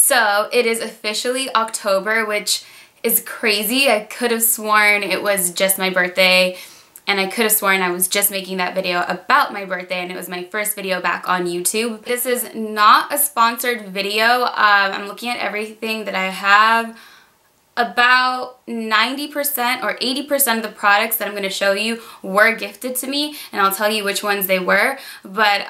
So it is officially October, which is crazy. I could have sworn it was just my birthday, and I could have sworn I was just making that video about my birthday, and it was my first video back on YouTube. This is not a sponsored video. I'm looking at everything that I have. About 90% or 80% of the products that I'm going to show you were gifted to me, and I'll tell you which ones they were. But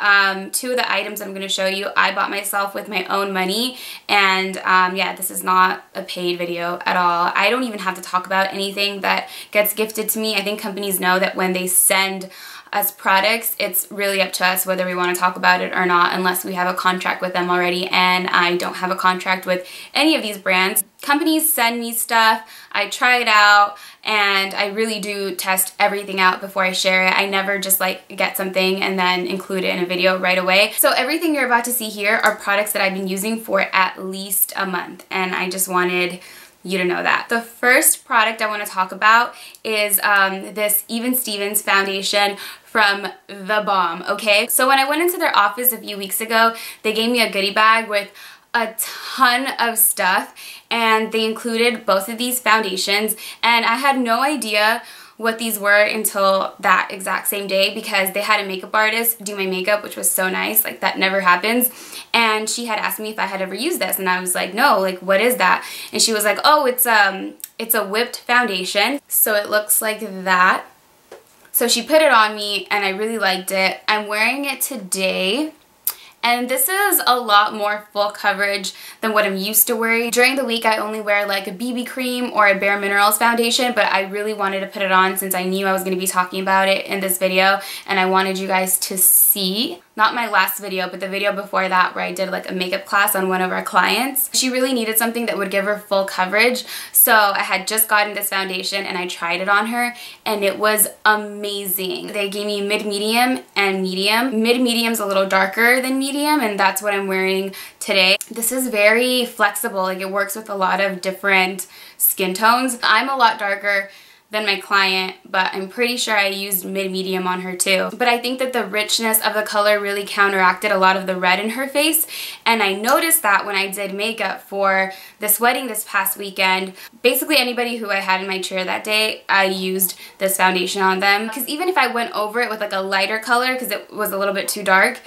two of the items I'm going to show you I bought myself with my own money, and yeah, this is not a paid video at all. I don't even have to talk about anything that gets gifted to me. I think companies know that when they send us products, it's really up to us whether we want to talk about it or not, unless we have a contract with them already, and I don't have a contract with any of these brands. Companies send me stuff, I try it out, and I really do test everything out before I share it. I never just like get something and then include it in a video right away. So everything you're about to see here are products that I've been using for at least a month, and I just wanted you to know that. The first product I want to talk about is this Even Stevens foundation from TheBalm, okay? So when I went into their office a few weeks ago, they gave me a goodie bag with a ton of stuff, and they included both of these foundations, and I had no idea what these were until that exact same day, because they had a makeup artist do my makeup, which was so nice. Like, that never happens. And she had asked me if I had ever used this, and I was like, no, like, what is that? And she was like, oh, it's a whipped foundation. So it looks like that. So she put it on me, and I really liked it. I'm wearing it today. And this is a lot more full coverage than what I'm used to wearing. During the week, I only wear like a BB cream or a Bare Minerals foundation, but I really wanted to put it on since I knew I was going to be talking about it in this video, and I wanted you guys to see. Not my last video, but the video before that where I did like a makeup class on one of our clients. She really needed something that would give her full coverage, so I had just gotten this foundation and I tried it on her, and it was amazing. They gave me mid-medium and medium. Mid-medium's a little darker than medium, and that's what I'm wearing today. This is very flexible, like it works with a lot of different skin tones. I'm a lot darker than my client, but I'm pretty sure I used mid-medium on her too. But I think that the richness of the color really counteracted a lot of the red in her face, and I noticed that when I did makeup for this wedding this past weekend. Basically anybody who I had in my chair that day, I used this foundation on them, because even if I went over it with like a lighter color because it was a little bit too dark,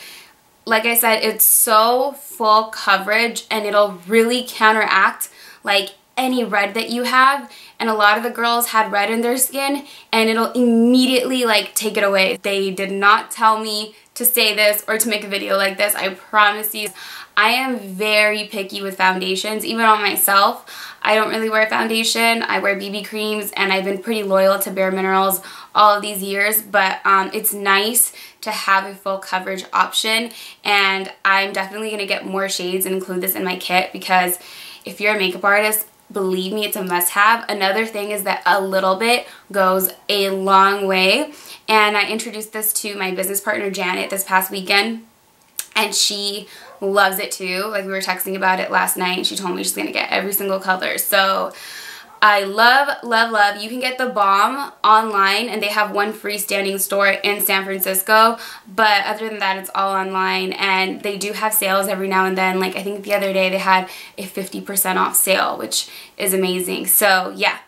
like I said, it's so full coverage and it'll really counteract like any red that you have. And a lot of the girls had red in their skin, and it'll immediately like take it away. They did not tell me to say this or to make a video like this, I promise you. I am very picky with foundations, even on myself. I don't really wear foundation, I wear BB creams, and I've been pretty loyal to Bare Minerals all of these years, but it's nice to have a full coverage option, and I'm definitely going to get more shades and include this in my kit, because if you're a makeup artist, believe me, it's a must-have. Another thing is that a little bit goes a long way, and I introduced this to my business partner Janet this past weekend, and she loves it too. Like, we were texting about it last night, and she told me she's gonna get every single color. So I love, love, love. You can get TheBalm online, and they have one freestanding store in San Francisco, but other than that, it's all online, and they do have sales every now and then. Like, I think the other day they had a 50% off sale, which is amazing. So yeah,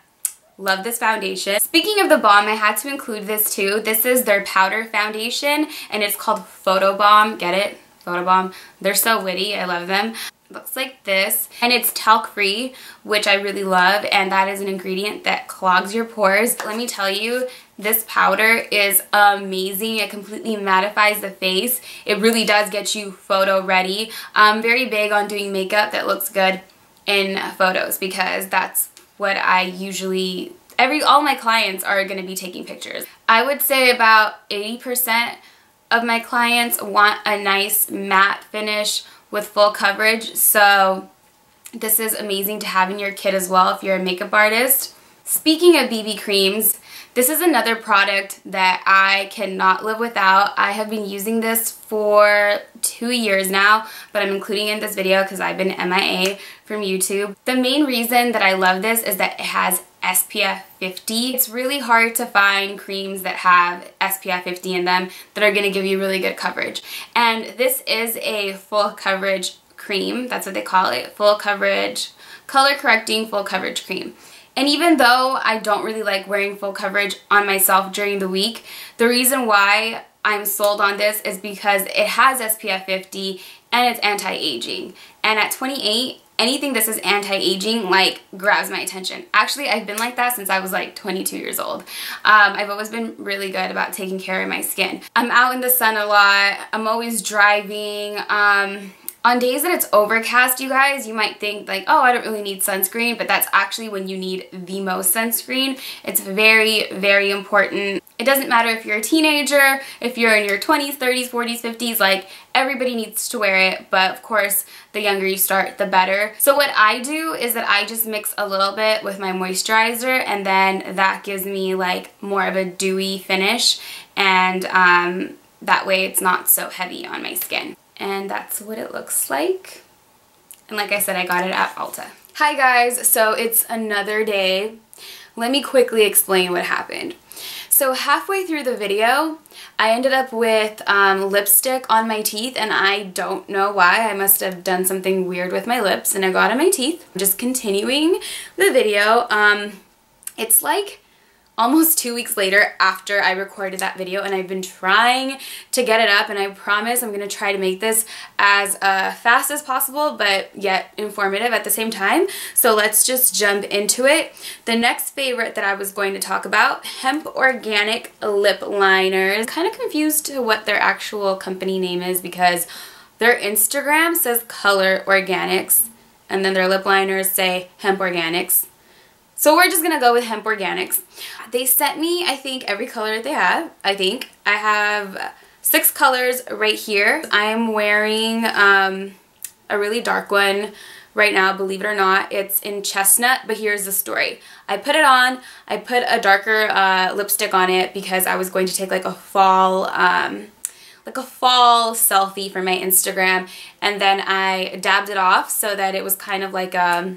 love this foundation. Speaking of TheBalm, I had to include this too. This is their powder foundation, and it's called PhotoBalm. Get it? PhotoBalm. They're so witty. I love them. Looks like this, and it's talc free, which I really love, and that is an ingredient that clogs your pores. Let me tell you, this powder is amazing. It completely mattifies the face. It really does get you photo ready. I'm very big on doing makeup that looks good in photos, because that's what I usually, all my clients are going to be taking pictures. I would say about 80% of my clients want a nice matte finish with full coverage, so this is amazing to have in your kit as well if you're a makeup artist. Speaking of BB creams, this is another product that I cannot live without. I have been using this for 2 years now, but I'm including it in this video because I've been MIA from YouTube. The main reason that I love this is that it has SPF 50. It's really hard to find creams that have SPF 50 in them that are going to give you really good coverage. And this is a full coverage cream. That's what they call it. Full coverage, color correcting full coverage cream. And even though I don't really like wearing full coverage on myself during the week, the reason why I'm sold on this is because it has SPF 50 and it's anti-aging. And at 28, anything that says anti-aging like grabs my attention. Actually, I've been like that since I was like 22 years old. I've always been really good about taking care of my skin. I'm out in the sun a lot. I'm always driving. On days that it's overcast, you guys, you might think like, oh, I don't really need sunscreen, but that's actually when you need the most sunscreen. It's very, very important. It doesn't matter if you're a teenager, if you're in your 20s, 30s, 40s, 50s, like everybody needs to wear it, but of course, the younger you start, the better. So what I do is that I just mix a little bit with my moisturizer, and then that gives me like more of a dewy finish, and that way it's not so heavy on my skin. And that's what it looks like. And like I said, I got it at Ulta. Hi guys, so it's another day. Let me quickly explain what happened. So halfway through the video, I ended up with lipstick on my teeth, and I don't know why. I must have done something weird with my lips and I got on my teeth. Just continuing the video, it's like almost 2 weeks later after I recorded that video, and I've been trying to get it up, and I promise I'm going to try to make this as fast as possible but yet informative at the same time. So let's just jump into it. The next favorite that I was going to talk about, Hemp Organic Lip Liners. I'm kind of confused to what their actual company name is because their Instagram says Colorganics and then their lip liners say Hemp Organics. So we're just going to go with Hemp Organics. They sent me, I think, every color that they have. I have 6 colors right here. I'm wearing a really dark one right now, believe it or not. It's in chestnut, but here's the story. I put it on. I put a darker lipstick on it because I was going to take like a fall selfie for my Instagram, and then I dabbed it off so that it was kind of like a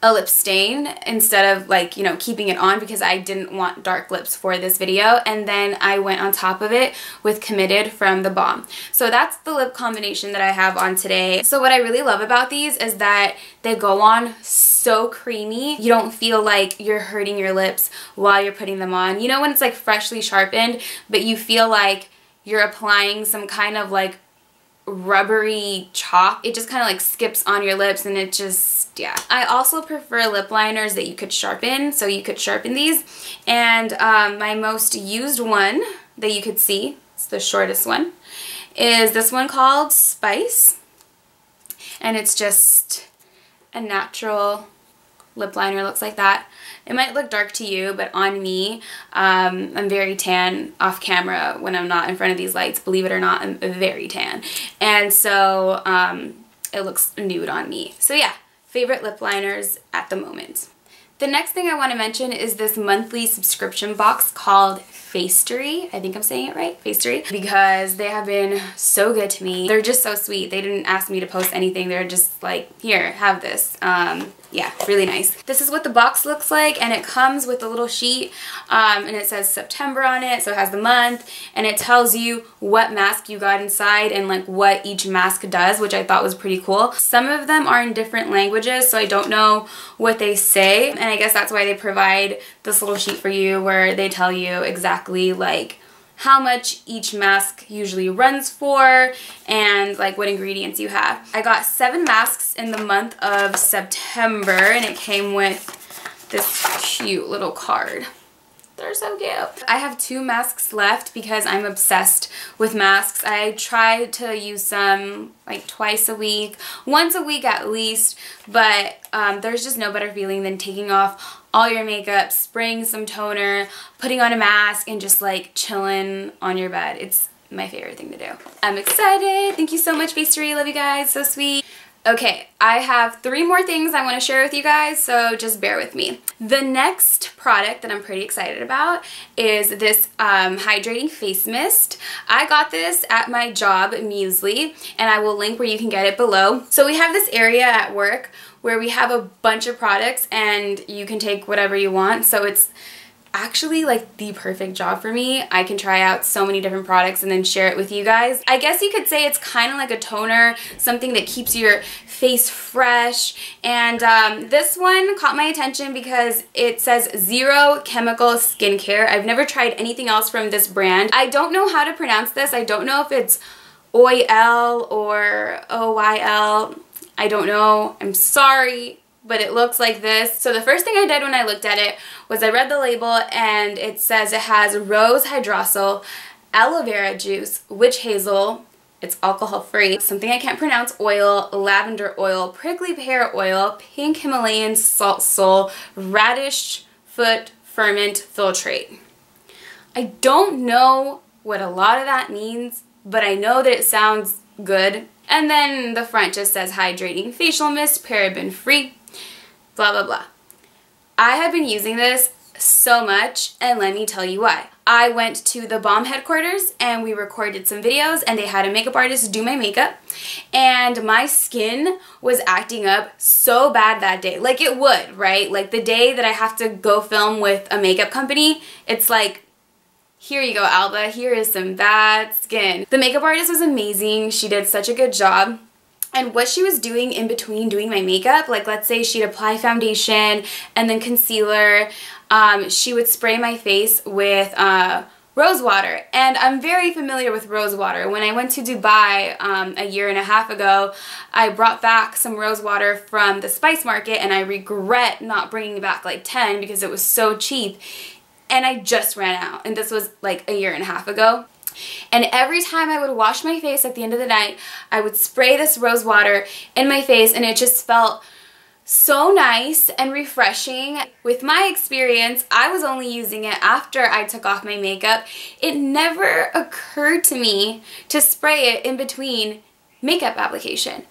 lip stain instead of like, you know, keeping it on because I didn't want dark lips for this video. And then I went on top of it with Committed from TheBalm. So that's the lip combination that I have on today. So what I really love about these is that they go on so creamy. You don't feel like you're hurting your lips while you're putting them on. You know when it's like freshly sharpened, but you feel like you're applying some kind of like rubbery chalk. It just kind of like skips on your lips, and it just, yeah. I also prefer lip liners that you could sharpen, so you could sharpen these. And my most used one that you could see, it's the shortest one, is this one called Spice. And it's just a natural lip liner, looks like that. It might look dark to you, but on me, I'm very tan off camera when I'm not in front of these lights. Believe it or not, I'm very tan. And so it looks nude on me. So yeah, favorite lip liners at the moment. The next thing I want to mention is this monthly subscription box called FaceTory. I think I'm saying it right, FaceTory, because they have been so good to me. They're just so sweet. They didn't ask me to post anything. They're just like, here, have this. Yeah, really nice. This is what the box looks like, and it comes with a little sheet, and it says September on it, so it has the month, and it tells you what mask you got inside and like what each mask does, which I thought was pretty cool. Some of them are in different languages, so I don't know what they say, and I guess that's why they provide this little sheet for you where they tell you exactly like how much each mask usually runs for and like what ingredients you have. I got 7 masks in the month of September, and it came with this cute little card. They're so cute. I have 2 masks left because I'm obsessed with masks. I try to use some like twice a week, once a week at least, but there's just no better feeling than taking off all your makeup, spraying some toner, putting on a mask, and just like chilling on your bed. It's my favorite thing to do. I'm excited. Thank you so much, FaceTory. Love you guys. So sweet. Okay, I have 3 more things I want to share with you guys, so just bear with me. The next product that I'm pretty excited about is this Hydrating Face Mist. I got this at my job, Muesli, and I will link where you can get it below. So we have this area at work where we have a bunch of products and you can take whatever you want. So it's actually like the perfect job for me. I can try out so many different products and then share it with you guys. I guess you could say it's kind of like a toner, something that keeps your face fresh. And this one caught my attention because it says zero chemical skincare. I've never tried anything else from this brand. I don't know how to pronounce this. I don't know if it's OYL or OYL. I don't know. I'm sorry, but it looks like this. So the first thing I did when I looked at it was I read the label, and it says it has rose hydrosol, aloe vera juice, witch hazel, it's alcohol free, something I can't pronounce, oil, lavender oil, prickly pear oil, pink Himalayan salt sole, radish foot ferment filtrate. I don't know what a lot of that means, but I know that it sounds good. And then the front just says hydrating facial mist, paraben free, blah blah blah. I have been using this so much, and let me tell you why. I went to TheBalm headquarters and we recorded some videos, and they had a makeup artist do my makeup, and my skin was acting up so bad that day. Like it would, right? Like the day that I have to go film with a makeup company, it's like, here you go, Alba, here is some bad skin. The makeup artist was amazing. She did such a good job. And what she was doing in between doing my makeup, like let's say she'd apply foundation and then concealer, she would spray my face with rose water. And I'm very familiar with rose water. When I went to Dubai a year and a half ago, I brought back some rose water from the spice market, and I regret not bringing back like 10 because it was so cheap. And I just ran out, and this was like a year and a half ago. And every time I would wash my face at the end of the night, I would spray this rose water in my face, and it just felt so nice and refreshing. With my experience, I was only using it after I took off my makeup. It never occurred to me to spray it in between makeup application.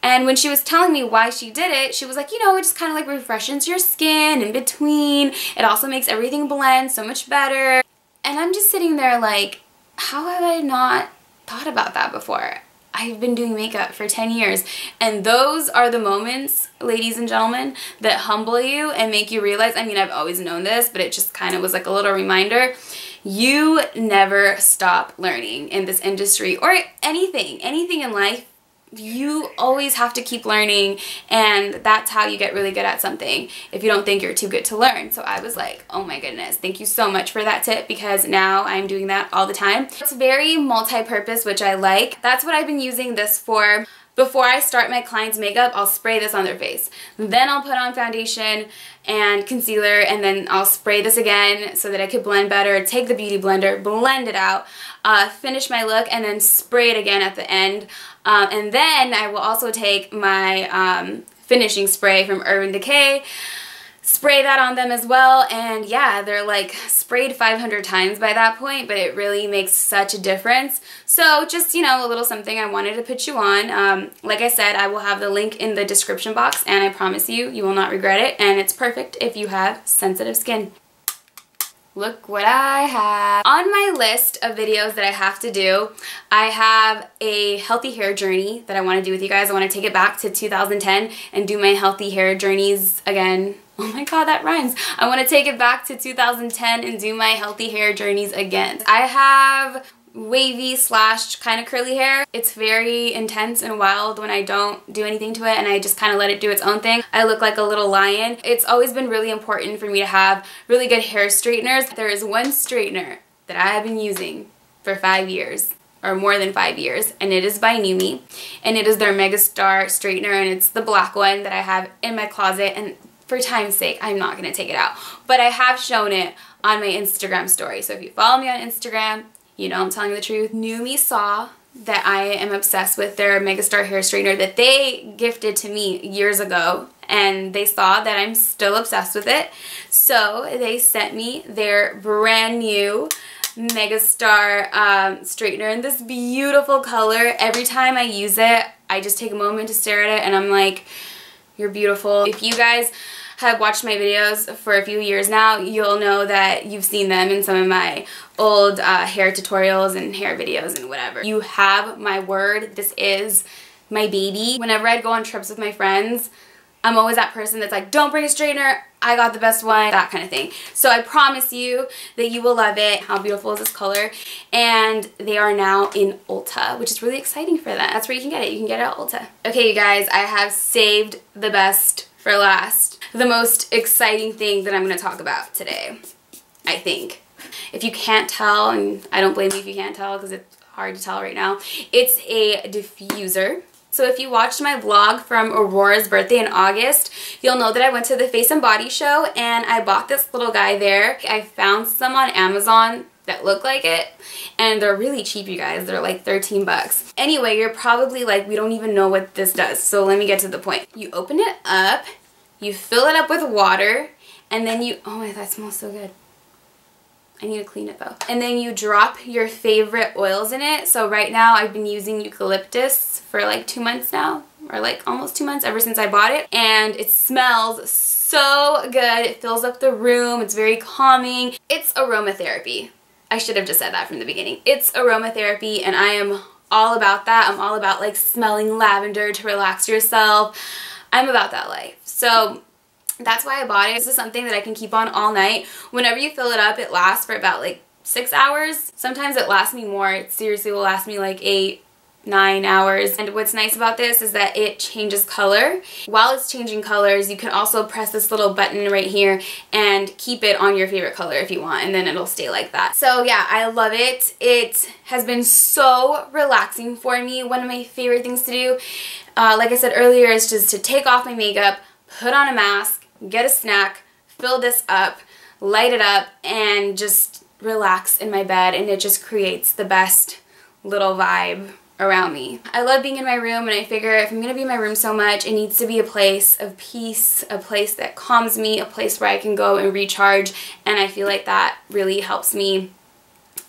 And when she was telling me why she did it, she was like, you know, it just kind of like refreshes your skin in between. It also makes everything blend so much better. And I'm just sitting there like, how have I not thought about that before? I've been doing makeup for 10 years. And those are the moments, ladies and gentlemen, that humble you and make you realize, I mean, I've always known this, but it just kind of was like a little reminder. You never stop learning in this industry or anything in life. You always have to keep learning, and that's how you get really good at something, if you don't think you're too good to learn. So I was like, oh my goodness, thank you so much for that tip, because now I'm doing that all the time. It's very multi-purpose, which I like. That's what I've been using this for. Before I start my client's makeup, I'll spray this on their face. Then I'll put on foundation and concealer, and then I'll spray this again so that I could blend better, take the beauty blender, blend it out, finish my look, and then spray it again at the end. And then I will also take my finishing spray from Urban Decay, spray that on them as well, and yeah, they're like sprayed 500 times by that point, but it really makes such a difference. So just, you know, a little something I wanted to put you on. Like I said, I will have the link in the description box, and I promise you, you will not regret it, and it's perfect if you have sensitive skin. Look what I have. On my list of videos that I have to do, I have a healthy hair journey that I want to do with you guys. I want to take it back to 2010 and do my healthy hair journeys again. Oh my god, that rhymes. I want to take it back to 2010 and do my healthy hair journeys again. I have wavy slash kind of curly hair. It's very intense and wild when I don't do anything to it and I just kind of let it do its own thing. I look like a little lion. It's always been really important for me to have really good hair straighteners. There is one straightener that I have been using for 5 years, or more than 5 years, and it is by NuMe, and it is their Megastar straightener, and it's the black one that I have in my closet, and for time's sake, I'm not going to take it out. But I have shown it on my Instagram story, so if you follow me on Instagram, you know I'm telling the truth. NuMe saw that I am obsessed with their Megastar hair straightener that they gifted to me years ago, and they saw that I'm still obsessed with it, so they sent me their brand new Megastar straightener in this beautiful color. Every time I use it, I just take a moment to stare at it and I'm like, you're beautiful. If you guys have watched my videos for a few years now, you'll know that you've seen them in some of my old hair tutorials and hair videos and whatever. You have my word, this is my baby. Whenever I'd go on trips with my friends, I'm always that person that's like, don't bring a straightener, I got the best one, that kind of thing. So I promise you that you will love it. How beautiful is this color? And they are now in Ulta, which is really exciting for that. That's where you can get it. You can get it at Ulta. Okay, you guys, I have saved the best for last. The most exciting thing that I'm going to talk about today, I think. If you can't tell, and I don't blame you if you can't tell because it's hard to tell right now, it's a diffuser. So if you watched my vlog from Aurora's birthday in August, you'll know that I went to the Face and Body show and I bought this little guy there. I found some on Amazon that look like it, and they're really cheap, you guys. They're like 13 bucks. Anyway, you're probably like, we don't even know what this does. So let me get to the point. You open it up, you fill it up with water, and then you, oh my, that smells so good. I need to clean it though. And then you drop your favorite oils in it. So right now I've been using eucalyptus for like 2 months now, or like almost 2 months ever since I bought it. And it smells so good. It fills up the room. It's very calming. It's aromatherapy. I should have just said that from the beginning. It's aromatherapy and I am all about that. I'm all about like smelling lavender to relax yourself. I'm about that life. So that's why I bought it. This is something that I can keep on all night. Whenever you fill it up, it lasts for about like 6 hours. Sometimes it lasts me more. It seriously will last me like 8, 9 hours. And what's nice about this is that it changes color. While it's changing colors, you can also press this little button right here and keep it on your favorite color if you want, and then it'll stay like that. So yeah, I love it. It has been so relaxing for me. One of my favorite things to do, like I said earlier, is just to take off my makeup, put on a mask, get a snack, fill this up, light it up, and just relax in my bed, and it just creates the best little vibe around me. I love being in my room, and I figure if I'm going to be in my room so much, it needs to be a place of peace, a place that calms me, a place where I can go and recharge, and I feel like that really helps me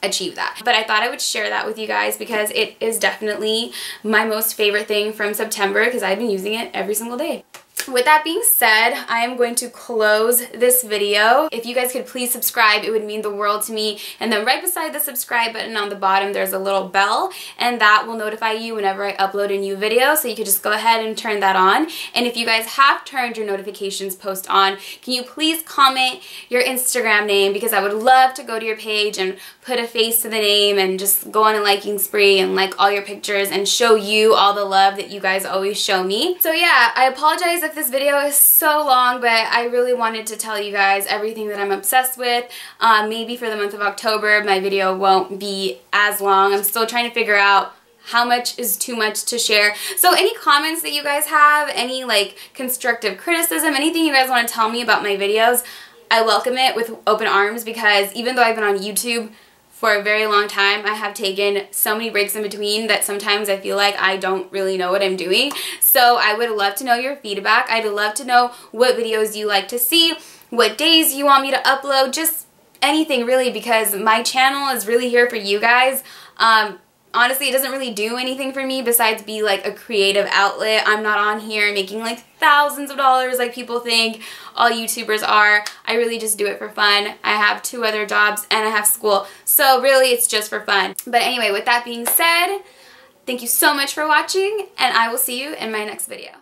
achieve that. But I thought I would share that with you guys because it is definitely my most favorite thing from September because I've been using it every single day. With that being said, I am going to close this video. If you guys could please subscribe, it would mean the world to me. And then right beside the subscribe button on the bottom, there's a little bell, and that will notify you whenever I upload a new video. So you could just go ahead and turn that on. And if you guys have turned your notifications post on, can you please comment your Instagram name, because I would love to go to your page and put a face to the name and just go on a liking spree and like all your pictures and show you all the love that you guys always show me. So yeah, I apologize if this video is so long, but I really wanted to tell you guys everything that I'm obsessed with. Maybe for the month of October my video won't be as long. I'm still trying to figure out how much is too much to share. So any comments that you guys have, any like constructive criticism, anything you guys want to tell me about my videos, I welcome it with open arms, because even though I've been on YouTube for a very long time, I have taken so many breaks in between that sometimes I feel like I don't really know what I'm doing. So I would love to know your feedback. I'd love to know what videos you like to see, what days you want me to upload, just anything really, because my channel is really here for you guys. Honestly, it doesn't really do anything for me besides be like a creative outlet. I'm not on here making like thousands of dollars like people think all YouTubers are. I really just do it for fun. I have 2 other jobs and I have school. So really it's just for fun. But anyway, with that being said, thank you so much for watching, and I will see you in my next video.